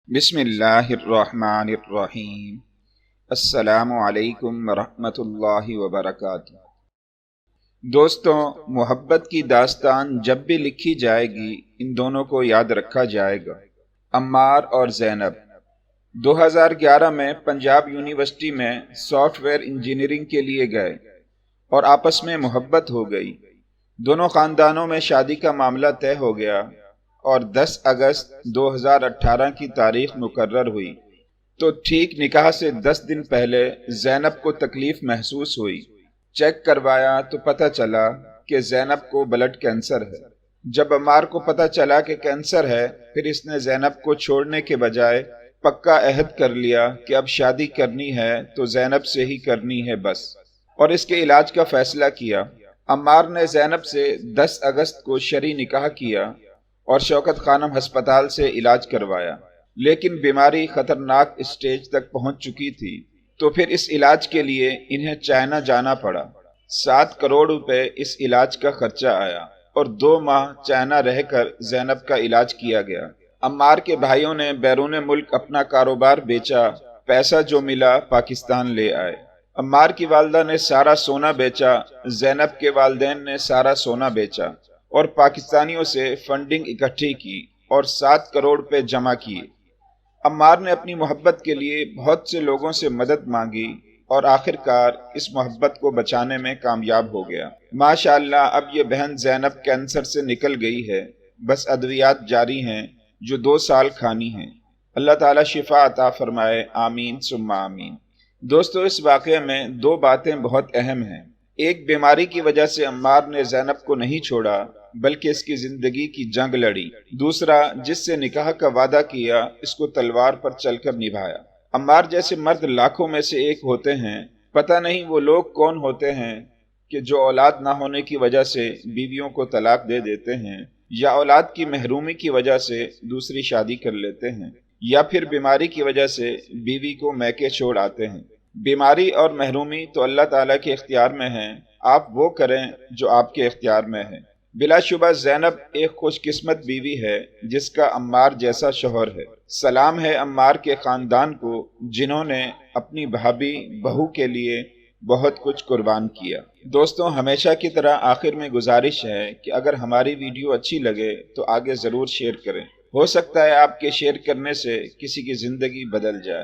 बिस्मिल्लाहिर्रहमानिर्रहीम। अस्सलामु अलैकुम वरहमतुल्लाहि वबरकातुहू। दोस्तों, मोहब्बत की दास्तान जब भी लिखी जाएगी इन दोनों को याद रखा जाएगा, अम्मार और ज़ैनब। 2011 में पंजाब यूनिवर्सिटी में सॉफ्टवेयर इंजीनियरिंग के लिए गए और आपस में मोहब्बत हो गई। दोनों ख़ानदानों में शादी का मामला तय हो गया और 10 अगस्त 2018 की तारीख मुकर्रर हुई। तो ठीक निकाह से 10 दिन पहले ज़ैनब को तकलीफ महसूस हुई। चेक करवाया तो पता चला कि ज़ैनब को ब्लड कैंसर है। जब अम्मार को पता चला कि कैंसर है, फिर इसने ज़ैनब को छोड़ने के बजाय पक्का अहद कर लिया कि अब शादी करनी है तो ज़ैनब से ही करनी है बस, और इसके इलाज का फैसला किया। अम्मार ने ज़ैनब से 10 अगस्त को शरई निकाह किया और शौकत खानम हस्पताल से इलाज करवाया, लेकिन बीमारी खतरनाक स्टेज तक पहुंच चुकी थी। तो फिर इस इलाज के लिए इन्हें चाइना जाना पड़ा। 7 करोड़ रुपए इस इलाज का खर्चा आया और 2 माह चाइना रहकर ज़ैनब का इलाज किया गया। अम्मार के भाइयों ने बैरून मुल्क अपना कारोबार बेचा, पैसा जो मिला पाकिस्तान ले आए। अम्मार की वालदा ने सारा सोना बेचा, ज़ैनब के वालिदैन ने सारा सोना बेचा और पाकिस्तानियों से फंडिंग इकट्ठी की और 7 करोड़ रुपए जमा किए। अम्मार ने अपनी मोहब्बत के लिए बहुत से लोगों से मदद मांगी और आखिरकार इस मोहब्बत को बचाने में कामयाब हो गया। माशाअल्लाह, अब ये बहन ज़ैनब कैंसर से निकल गई है, बस अद्वियात जारी हैं जो 2 साल खानी हैं। अल्लाह ताला शिफा अता फरमाए, आमीन सुम्मा आमीन। दोस्तों, इस वाक़े में 2 बातें बहुत अहम हैं। एक, बीमारी की वजह से अम्मार ने ज़ैनब को नहीं छोड़ा बल्कि इसकी जिंदगी की जंग लड़ी। दूसरा, जिससे निकाह का वादा किया इसको तलवार पर चलकर निभाया। अम्मार जैसे मर्द लाखों में से एक होते हैं। पता नहीं वो लोग कौन होते हैं कि जो औलाद ना होने की वजह से बीवियों को तलाक दे देते हैं, या औलाद की महरूमी की वजह से दूसरी शादी कर लेते हैं, या फिर बीमारी की वजह से बीवी को मैके छोड़ आते हैं। बीमारी और महरूमी तो अल्लाह ताला के इख्तियार में है, आप वो करें जो आपके इख्तियार में है। बिलाशुबा ज़ैनब एक खुशकिस्मत बीवी है जिसका अम्मार जैसा शौहर है। सलाम है अम्मार के ख़ानदान को जिन्होंने अपनी भाभी बहू के लिए बहुत कुछ कुर्बान किया। दोस्तों, हमेशा की तरह आखिर में गुजारिश है कि अगर हमारी वीडियो अच्छी लगे तो आगे ज़रूर शेयर करें। हो सकता है आपके शेयर करने से किसी की ज़िंदगी बदल जाए।